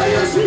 Hallelujah.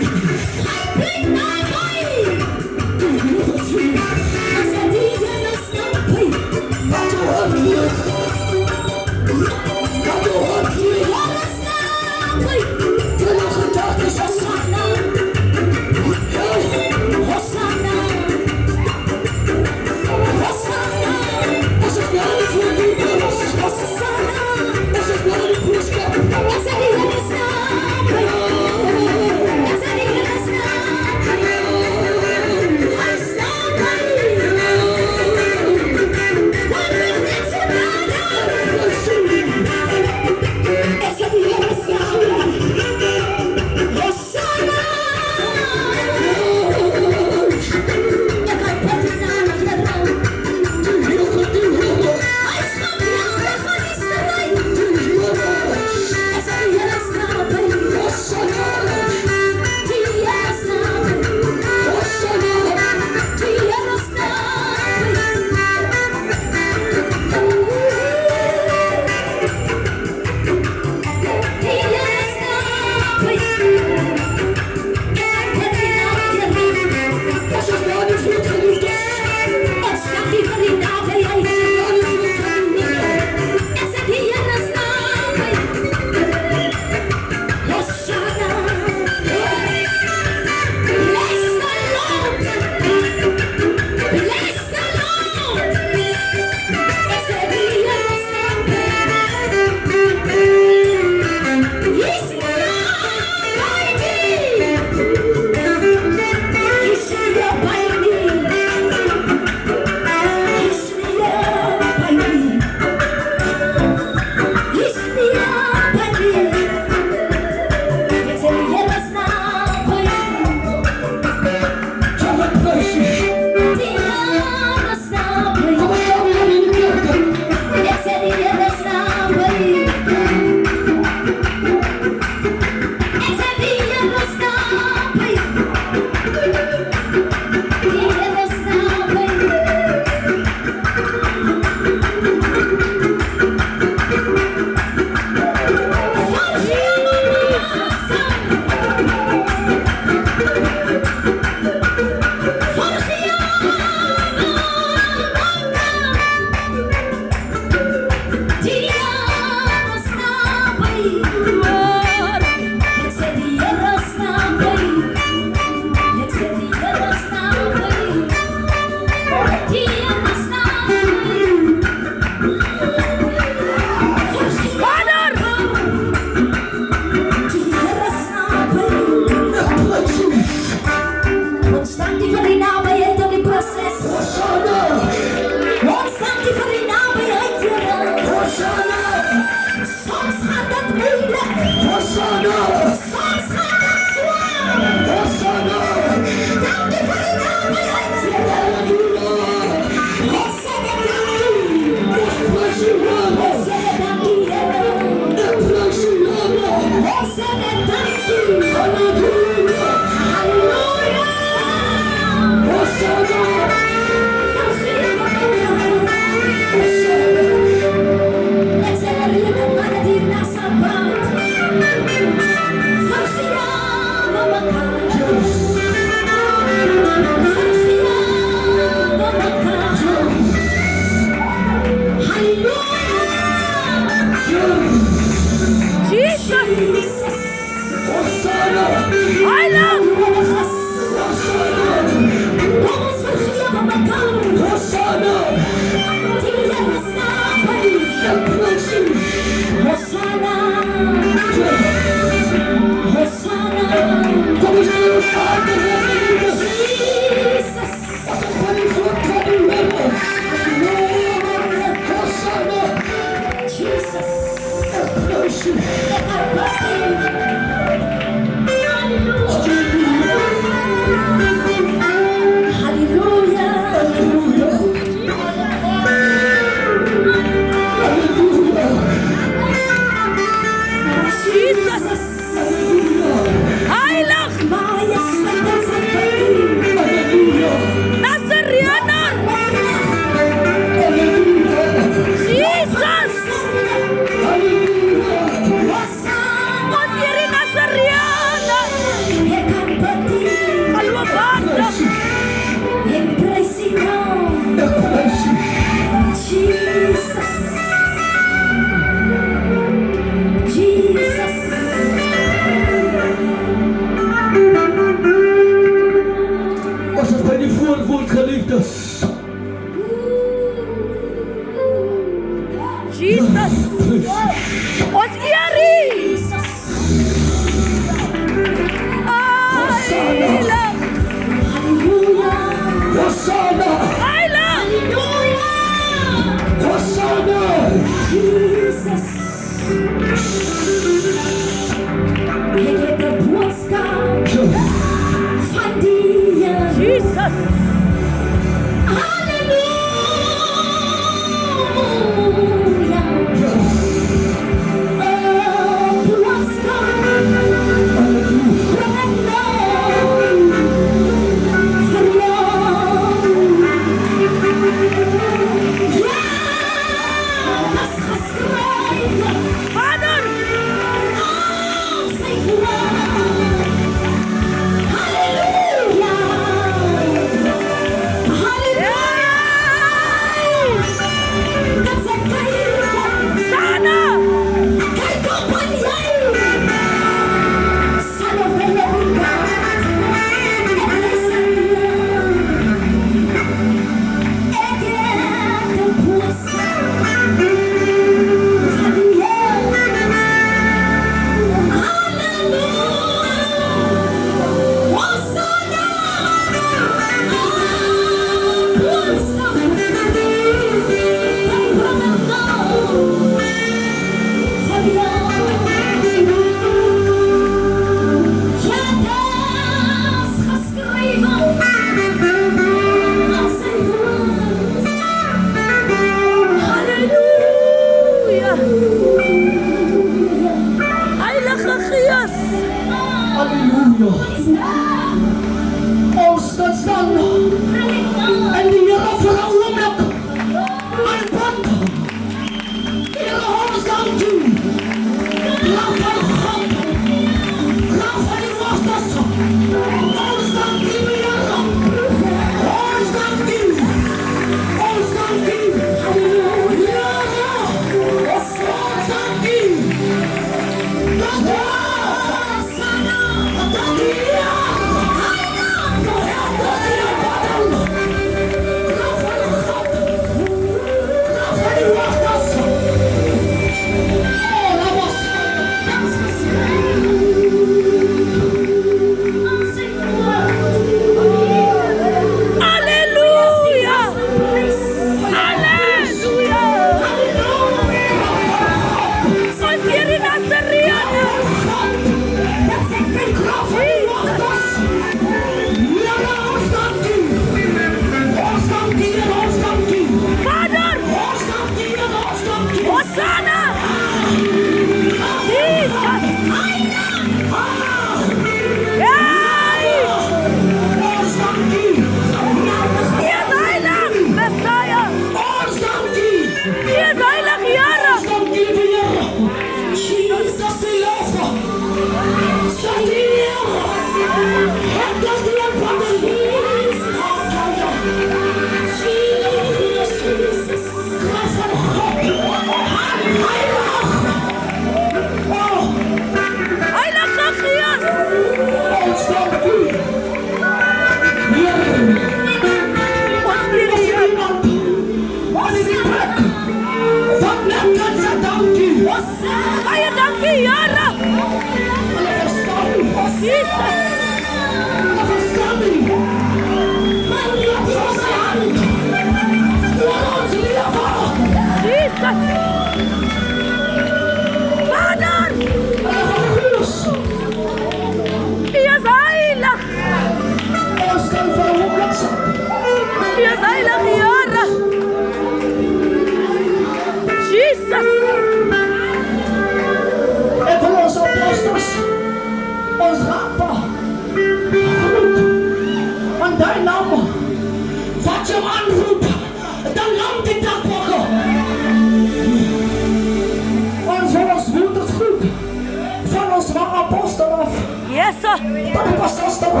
Yes, sir. Pagpasasta ko.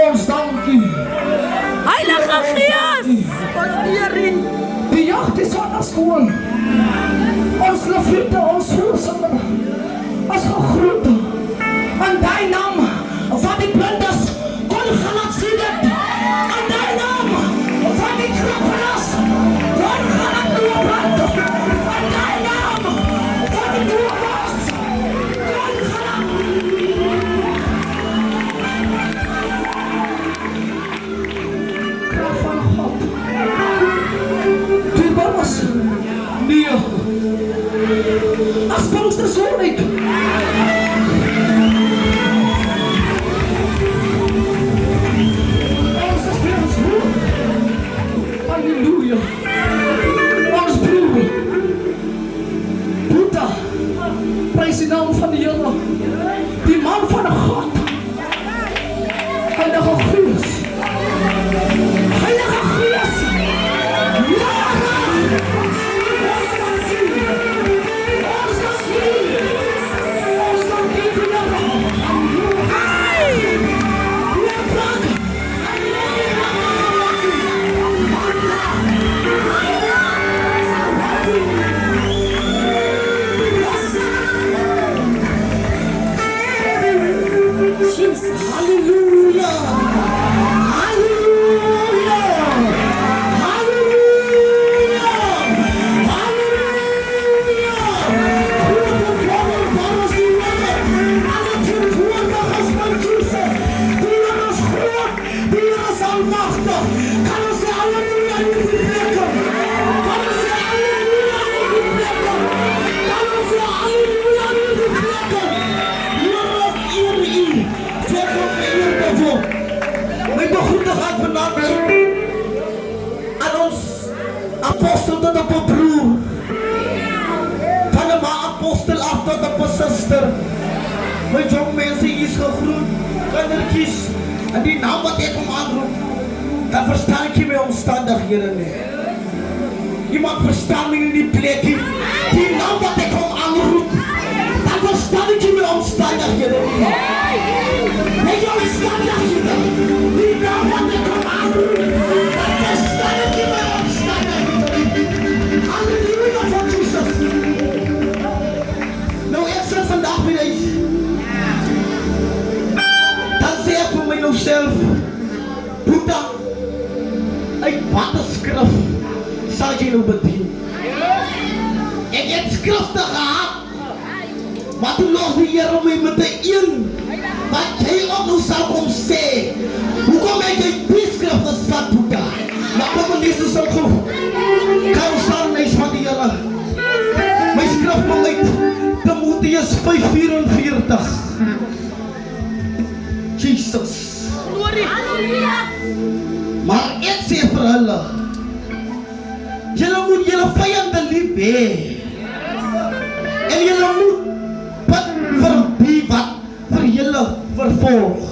Ons dankie. Heilige Gees. Ons eer U. Die jacht is aan ons gewoon. Ons liefde, ons voorzitter. Ons gegroete. En die naam, wat die blindes kon gaan laat sien het. En die naam, wat die krapperas kon gaan laat doorbrand. En die naam, wat die doorwas kon gaan laat. Kracht van God. Die was nee. As ons te so uit. Ons is vir ons hoor. Halleluja. Ons broer. Boeta. Prys die naam van die Here. Die man van God. Heilige Gees. Heilige Gees. Ja. Hallelujah! Hallelujah! Hallelujah! Hallelujah! Goede Vader, Vader, die Here, alle tegenwoordigers van Jesus, die Here is groot, die Here is almachtig. Kan ons sê halleluja in die plekken? Kan ons sê halleluja in die plekken? Kan ons sê halleluja in die plekken? Here, eer U. My begroete gaat vanavond aan ons apostel tot op een broer, van een apostel af tot op een zuster. My jong mensen is gegroet, kindertjies, en die naam wat ek om aanroep, dan verstaan ek nie my omstandighede nie. Iemand verstaan my in die plekkie, die naam wat ek om aanroep, dan verstaan ek nie my omstandighede nie. Nee, jou omstandighede, die naam wat ek om aanroep, dan verstaan ek nie my omstandighede. Halleluja van Jesus. Nou ek sê vandag weer eens, dan sê ek vir my nou self, Boeta, uit wat een skrif sal jy nou bedien? Ek het skrifte gehad, maar toe los die Here my met die een, wat jy ook nou sal kom sê, hoekom het jy die skrifte svat, Boeta? Maar kom en lees dus ook goed, kan ons staan huis van die Here. My skrif kom uit Timotheus 5:44. Jesus. Maar ek sê vir hulle, julle moet julle vyande lief hê. En julle moet bid vir die wat vir julle vervolg.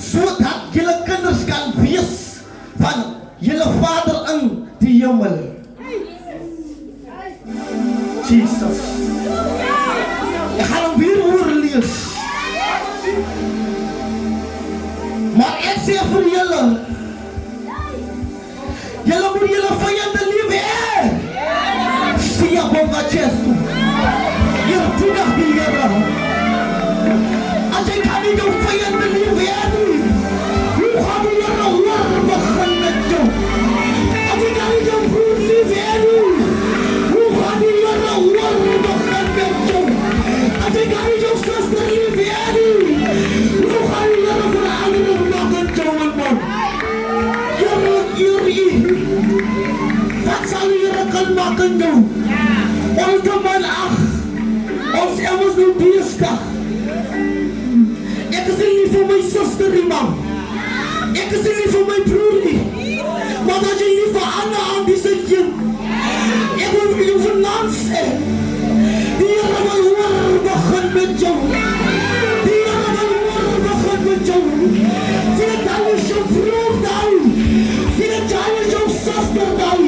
Sodat julle kinders kan wees van julle Vader in die hemel. Jesus. Ek gaan hom weer oorlees. Maar ek sê vir julle, julle moet julle vyande lief hê. Sia bomba Jesu. Eerbiedig die Here. As jy kan nie jou vyande lief hê nie, hoe gaan die Here hoor begin met jou? As jy kan nie jou broer lief hê nie, hoe gaan die Here hoor begin met jou? As jy kan nie jou suster lief hê nie, hoe gaan die Here verander nog met jou en man? Here, eer U. Wat sal die Here kan maak in jou? Ons kan man ag, ons emmers nou beestig. Ek is nie vir my suster nie, man. Ek is nie vir my broer nie. Maar dat jy nie vir Anna aan die sy kind. Ek wil vir jou vanaand sê, die Here wil hoor begin met jou. Die Here wil hoor begin met jou. Vir dan is jou broer daar. Vir dan is jou suster daar.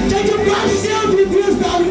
Jy kan maar self die bees daar.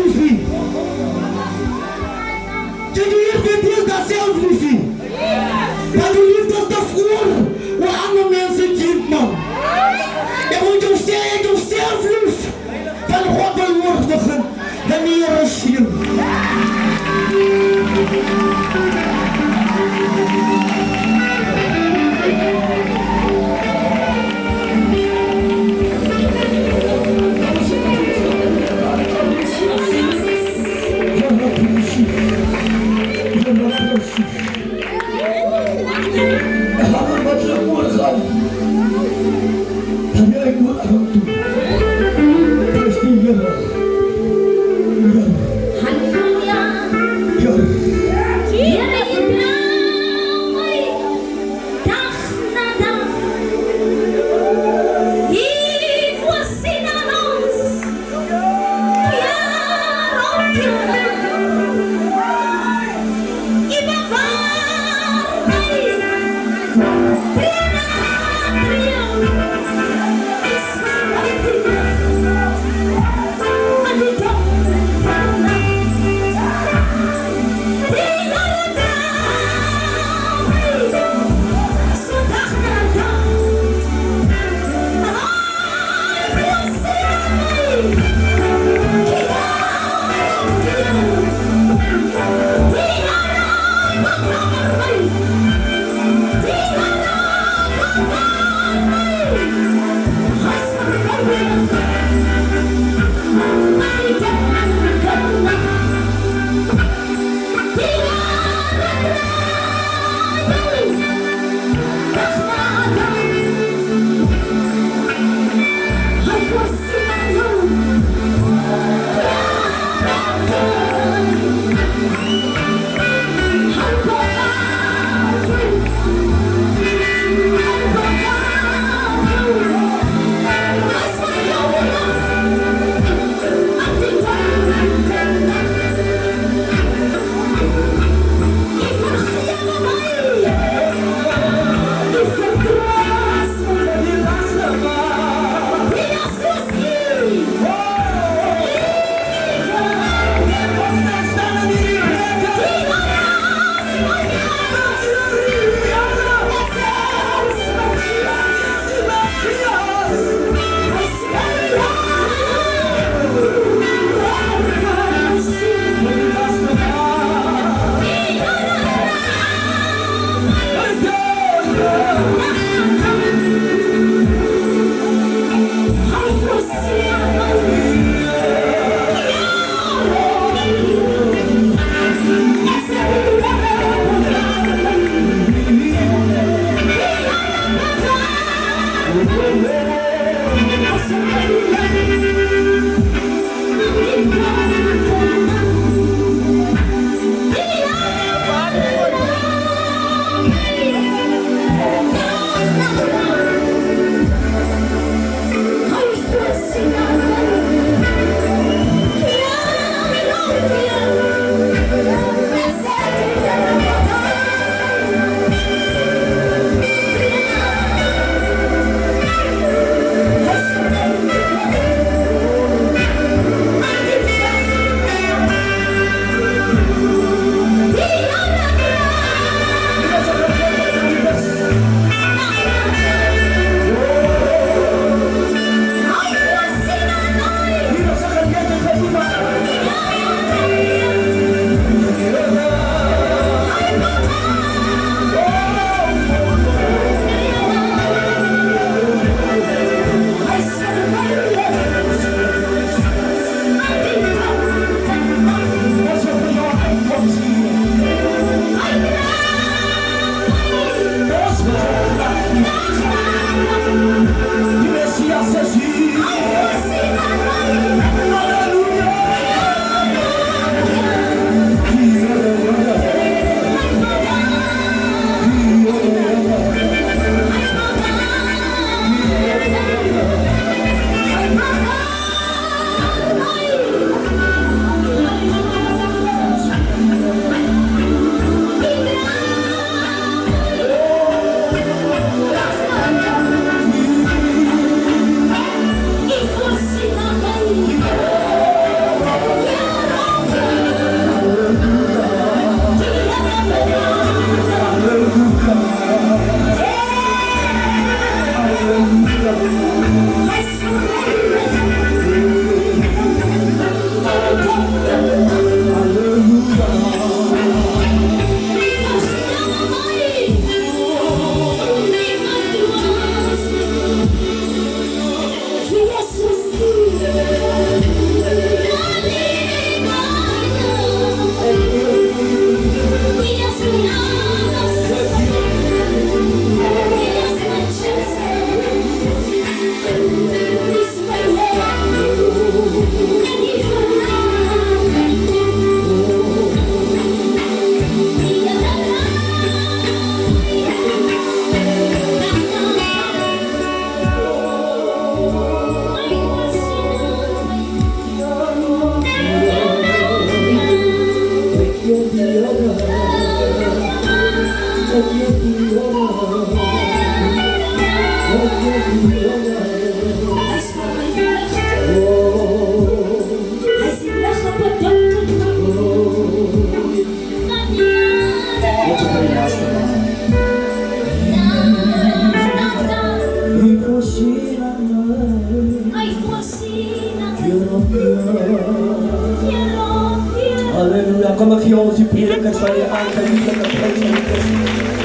Halleluja, kom ek gee ons die predikers van die aangelieflike prys en Christus.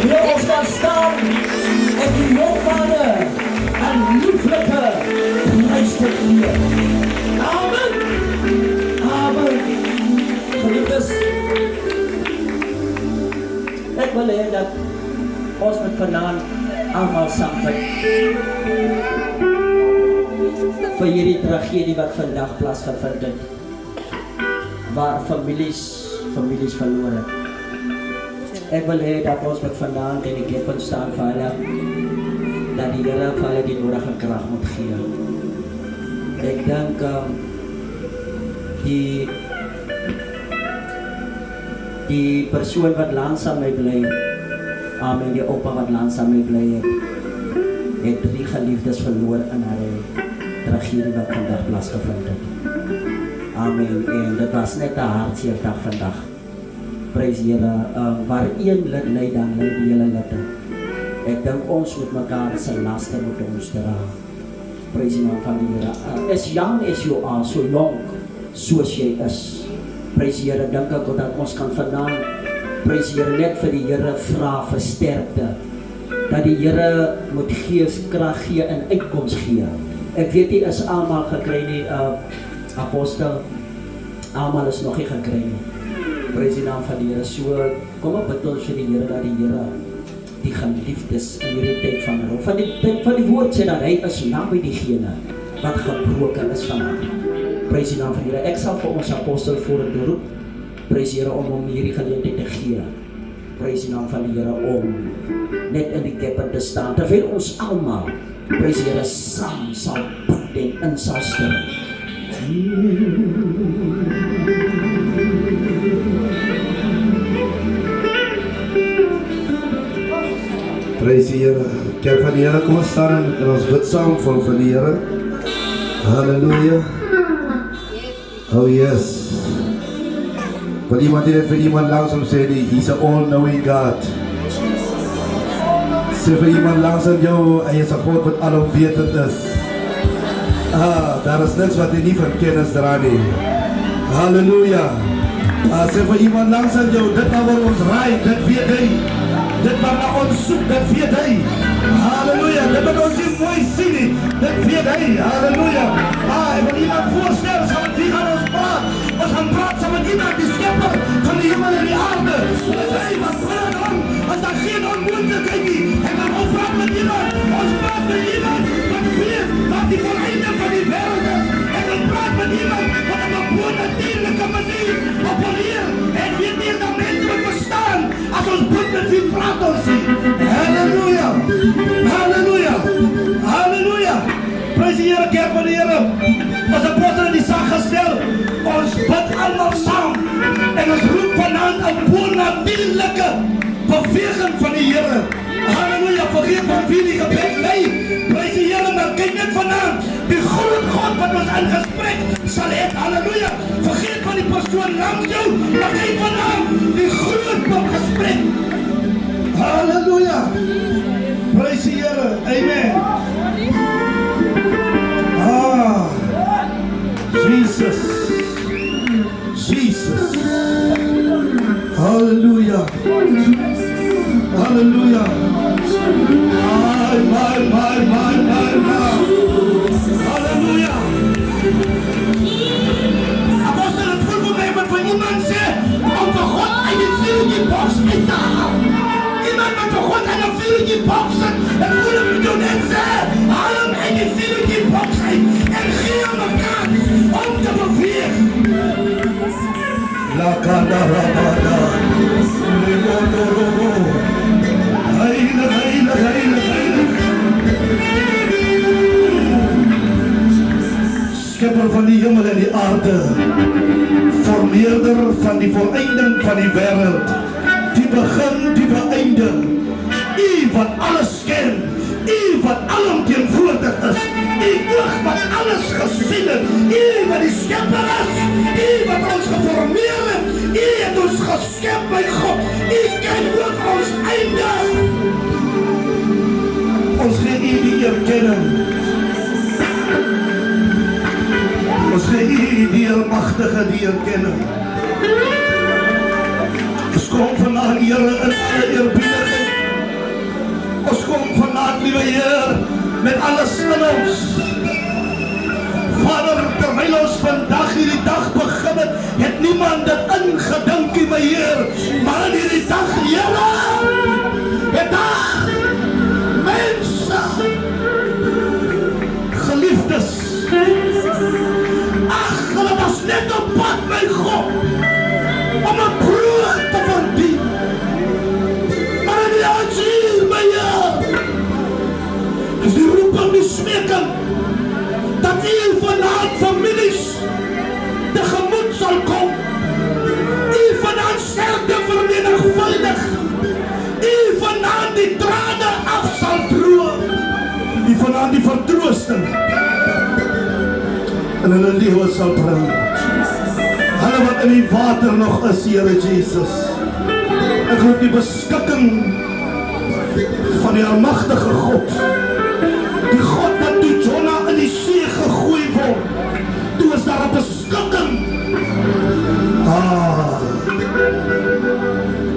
Wil ons gaan staan en die loopbane en lieflike prys te gee. Amen. Amen. Geliefdes, ek wil hê dat ons met vanaand allemaal saam bid vir hierdie tragedie wat vandag plaasgevind het, waar families verloor het. Ek wil hê dat ons met vanaand in die klippen staan vir hulle, dat die Here vir hulle die nodige krag moet gee. Ek dink die persoon wat langs aan my bly, amen, die opa wat langs aan my bly het 3 geliefdes verloor in hulle tragedie wat vandag plaasgevind het. Amen, en dit was net 'n hartseer dag vandag. Prys die Here, waar een lid ly, dan ly die hele lid. Ek dink ons moet mekaar se laste moet ons dra. Prys die naam van die Here. As young as you are, so jonk soos jy is. Prys die Here, dink ek dat ons kan vanaand, prys die Here, net vir die Here vra vir sterkte. Dat die Here moet gees krag gee en uitkoms gee. Ek weet nie is almal gekry nie, apostel, almal is nog nie gekry nie. Prys die naam van die Here. So, kom op bid ons vir die Here, dat die Here die geliefdes in hierdie tyd van roep. Van die woord sê dat hy is naby diegene wat gebroken is vandag. Prys die naam van die Here. Ek sal vir ons apostel vorentoe roep. Prys die Here om hierdie geleentheid te gee. Prys die naam van die Here om net in die keppe te staan. Terwyl ons almal, prys die Here, saam sal bid en in sal stil. Prys die Here. Kerk van die Here, kom ons staan en ons bid saam van die Here. Halleluja. Oh yes. Wil iemand dit vir iemand langsom sê, he's an all-knowing God. Sê vir iemand langsom jou, hy is 'n God wat alomwetend is. Daar is niks wat hy nie van kennis dra nie. Halleluja. Sê vir iemand langsom jou, dit waar ons raai, dit weet hy. Dit waar ons soek, dit weet hy. Halleluja. Dit wat ons nie mooi sien nie, dit weet hy. Halleluja. Ek wil iemand voorstel, saam met wie gaan ons praat? Ons gaan praat saam met iemand, die skepper van die hemel en die aarde. Dit is hy wat praat om, as daar geen onmoontlikheid nie. En dan ons praat met iemand, ons praat met iemand wat weet wat die voleinde van die wêreld is. En ons praat met iemand wat op 'n bonatuurlike manier opereer. En weet nie dat mense moet verstaan, as ons bid met wie praat ons nie. Halleluja. Halleluja. Halleluja. Prys die Here, kerk van die Here. Ons apostel het die saak gestel. Ons bid almal saam. En ons roep vanaand 'n bonatuurlike beweging van die Here. Halleluja. Vergeet van wie die gebed lê. Prys die Here, maar kyk net vanaand. Die groot God wat ons in gesprek sal hê. Halleluja. Vergeet van die persoon langs jou. Maar kyk vanaand. Die groot gesprek. Halleluja. Prys die Here. Amen. Jesus. Jesus. Hallelujah. Hallelujah. My. Hallelujah. Apostel, het voel voor mij wat voor iemand zegt, om de God aan je vuurtje boksen te halen. Iemand met de God aan je vuurtje boksen, en voel hem doen en zeggen, haal hem aan je vuurtje boksen, en geef hem een kans om te bewegen. La Candarabada, Leonorobo, heilig. Skepper van die hemel en die aarde, formeerder van die voleinding van die wêreld, die begin, die beëinde, U wat alles ken, U wat alomteenwoordig is, U oog wat alles gesien het, U wat die skepper is, U wat ons geformeer het, U het ons geskep, my God, U ken ook ons einde. Ons gee U die erkenning. Ons gee U die almagtige die erkenning. Ons kom vanaand, Here, in alle eerbiedigheid. Ons kom vanaand, liewe Heer, met alles in ons. Vader, terwyl ons vandag hierdie dag begin het niemand dit ingedink nie, my Heer. Maar in hierdie dag, Here, het daar mense, geliefdes, ag, hulle was net op pad, my God, om 'n brood te verdien. Maar in die hand hier, my Heer, is die roeping, die smeking, dat U vanaand families tegemoet sal kom. U vanaand sterkte vermenigvuldig. U vanaand die trane af sal droog. U vanaand die vertroosting in hulle lewe sal bring. Hulle wat in die water nog is, Here Jesus. Ek roep die beskikking van die almagtige God. Die God wat toe Jonah in die see gegooi word, toe is daar 'n beskikking.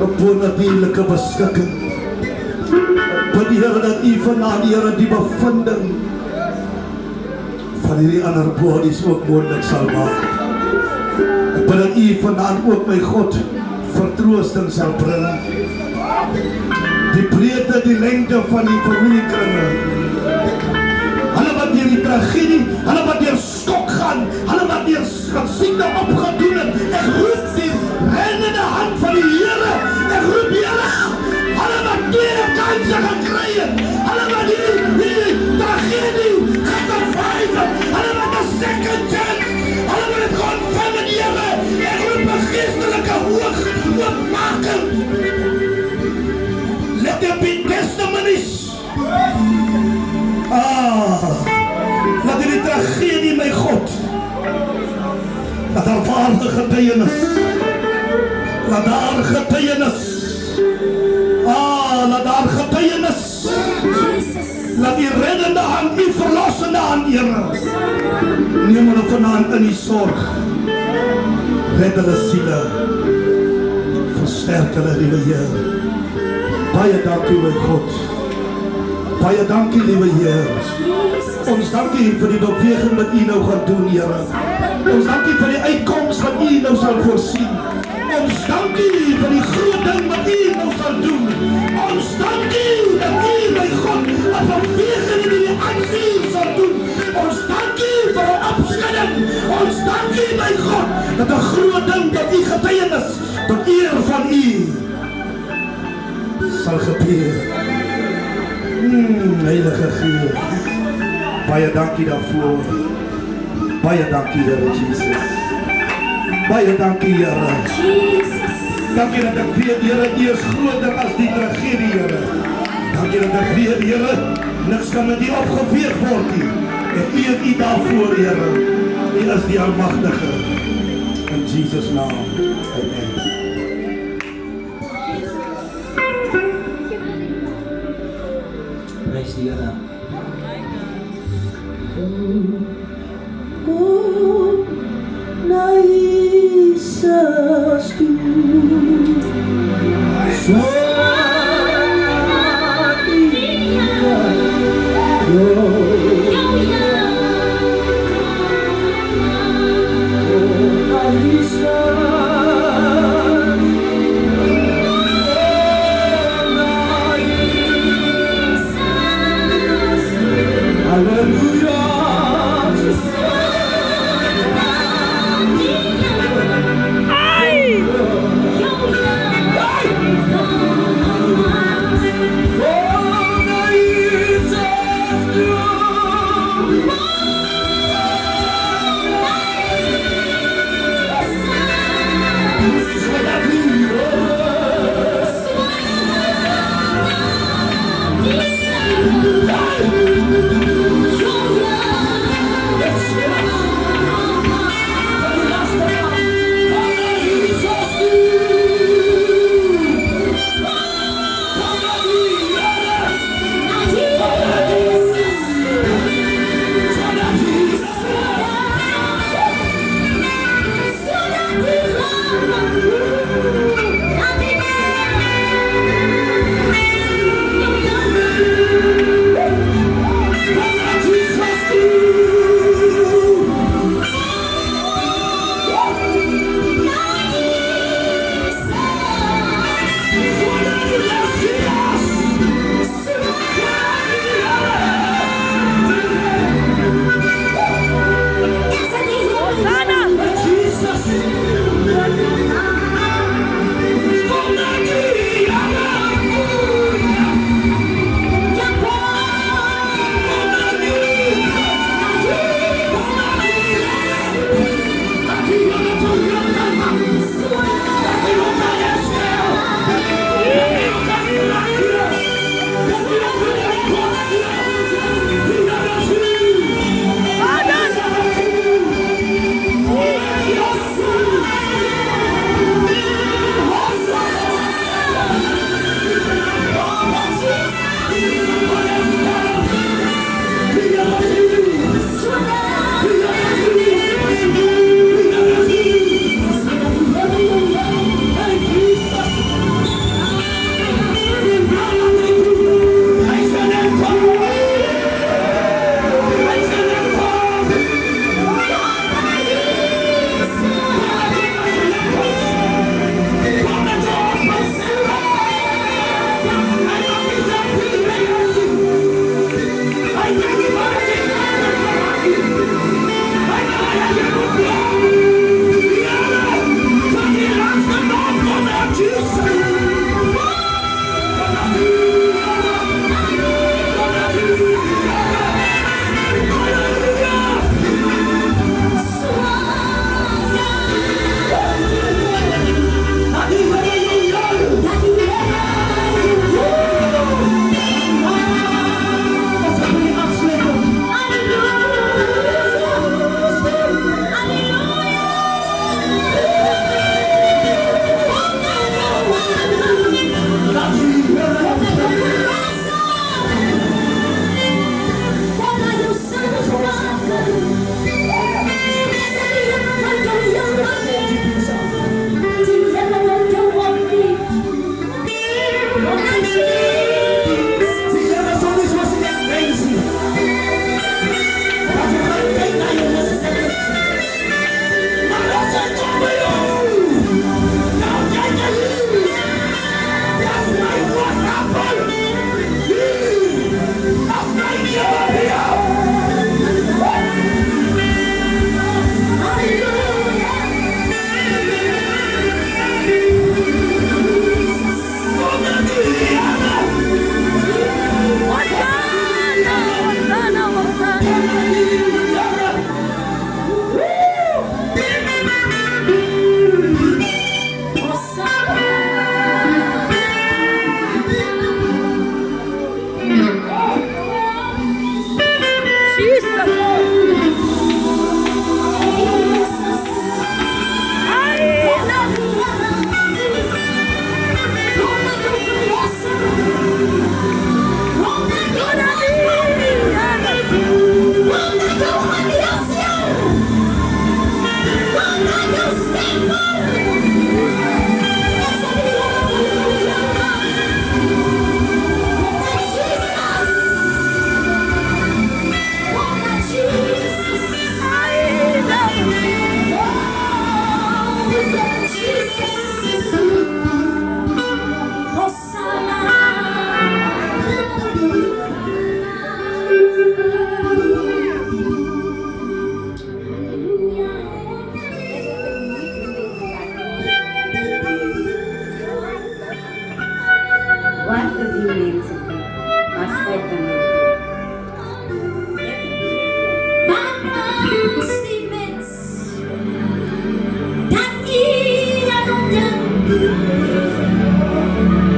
'n bonatuurlike beskikking. Bid die Here dat U vanaand, Here, die bevinding van hierdie ander bodies ook moontlik sal maak. Ek bid dat U vanaand ook, my God, vertroosting sal bring. Die breedte, die lengte van die familiekringe. Hulle wat deur die tragedie, hulle wat deur skok gaan, hulle wat deur siekte opgedoen het. Ek roep die reddende hand van die Here. Ek roep Here, hulle wat tweede kanse gekry het, hulle wat die tragedie gesurvive het, hulle wat 'n second chance, hulle wat het ontvang het, Here. Ek roep 'n geestelike oopmaking. Let there be testimonies. Laat die tragedie, my God, laat daar ware getuienis, laat daar getuienis, laat daar getuienis, laat die reddende hand, die verlossende hand, Here, neem hulle vanaand in die sorg, red hulle siele, versterk hulle, liewe Heer. Baie dankie, my God. Baie dankie, liewe Heer. Ons dankie vir die beweging wat U nou gaan doen, Here. Ons dankie vir die uitkoms wat U nou sal voorsien. Ons dankie vir die groot ding wat U nou sal doen. Ons dankie dat U, my God, 'n beweging in die aansien sal doen. Ons dankie vir 'n opskudding. Ons dankie, my God, dat 'n groot ding dat U getuienis tot eer van U sal gebeur. Heilige Gees, baie dankie daarvoor. Baie dankie, Here Jesus. Baie dankie, Here. Dankie dat ek weet, Here, U is groter as die tragedie, Here. Dankie dat ek weet, Here, niks kan met U opgeveeg word nie. En U het U daarvoor, Here. U is die Almagtige. In Jesus' naam. Amen. Prys die Here. Ai!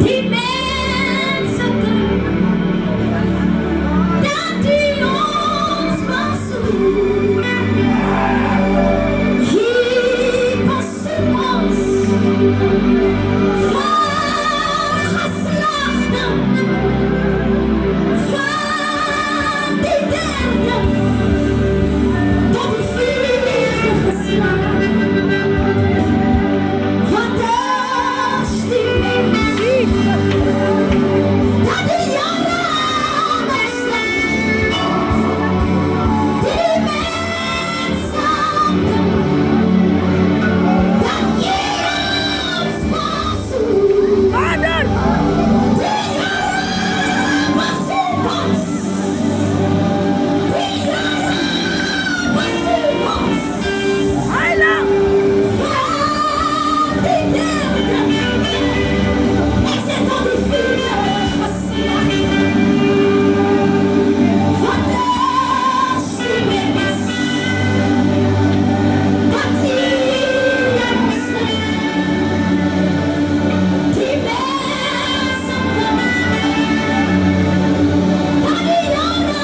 Die mensen dat die ons bezoekt. Hier passen ons van geslachten, van die derde tot die vierde geslacht. Van de stimme dat de jaren bestaan. Die mensen dat je ons bezoekt. Vader! Die jaren bezoekt ons. Die jaren bezoekt ons. Heilig! Van die derde. Ik zit tot die vierde geslacht. Van de stimmetjes dat hier bestaan. Die mensen dat die jaren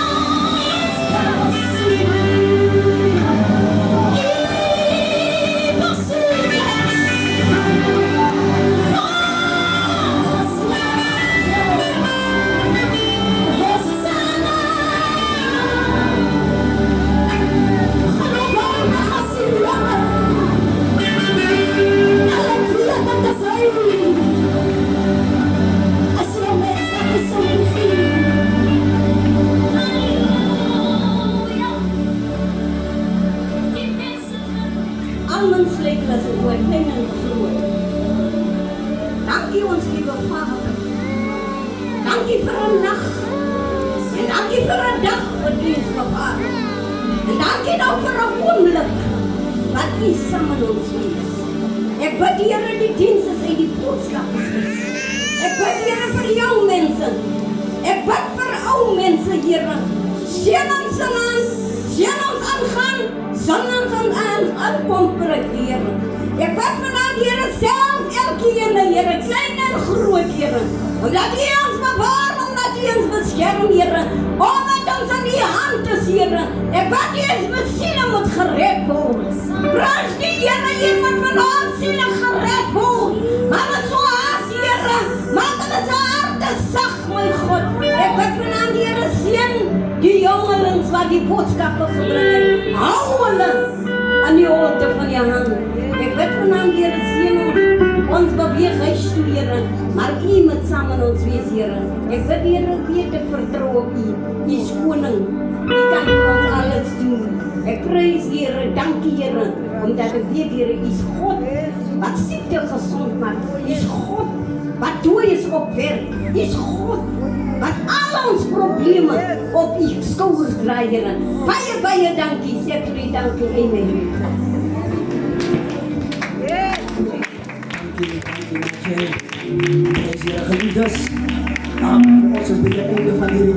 Al mijn sleutels is ooit klein en groot. Dankie ons lieve Vader. Dankie vir 'n nag. En dankie vir 'n dag wat U ons bewaar. En dankie nou vir 'n oomblik wat U saam met ons is. Ek bid Here die diens is uit die boodskap is. Ek bid Here vir jong mense. Ek bid vir ou mense, Here. Seën ons aan, seën ons aangaan, seën ons aankom preek, Here. Ek bid vanaand, Here, self elkeen, Here, klein en groot, Here. Omdat U ons bewaar, omdat U ons beskerm, Here. Omdat ons in U hand is, Here. Ek bid U ons met siele moet gered word. Prys die Here, hier moet vanaand siele gered word. Maar met so hart, Here, maak hulle se harte sag, my God. Ek bid vanaand, Here, seën die jongelings wat die boodskappe gebring het. Hou hulle aan die holte van die hand. Ek bid vanaand, Here, seën ons beweeg huis toe, Here, maar U moet saam met ons wees, Here. Ek bid, Here, weet te vertrou op U. U is koning. U kan vir ons alles doen. Ek prys, Here, dankie, Here, omdat ek weet, Here, U is God wat siekte gesond maak. U is God wat dooies opwerk. U is God wat al ons probleme op U skouers draai, Here. Baie, baie dankie. Sê vir U dankie. Amen. Dankie, Matjie. Prijs Here, geliefdes. Ons is by die einde van hierdie